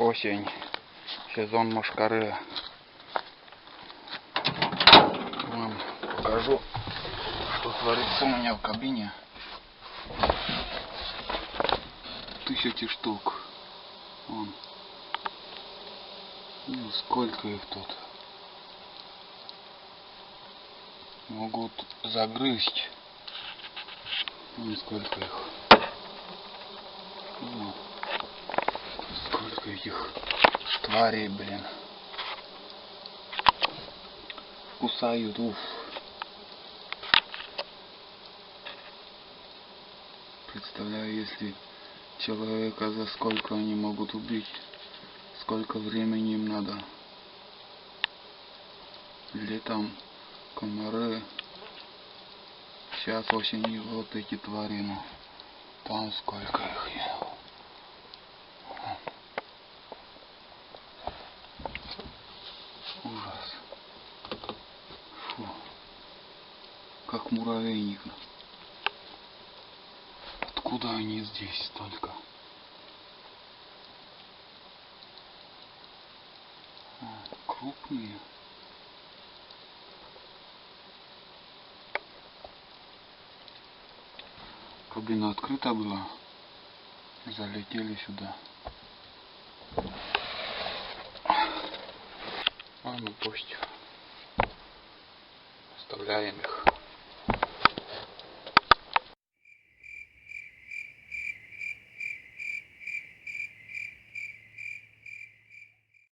Осень, сезон мошкары. Вам покажу, что творится у меня в кабине. 1000 штук. Вон. Ну, сколько их тут. Могут загрызть. Вон сколько их. Вот. Сколько этих тварей, блин. Кусают, уф. Представляю, если человека за сколько они могут убить, сколько времени им надо. Летом комары, сейчас осенью вот эти твари, ну там сколько их. Ужас. Фу. Как муравейник. Откуда они здесь столько? Крупные. Кабина открыта была. Залетели сюда. А ну пусть. Оставляем их.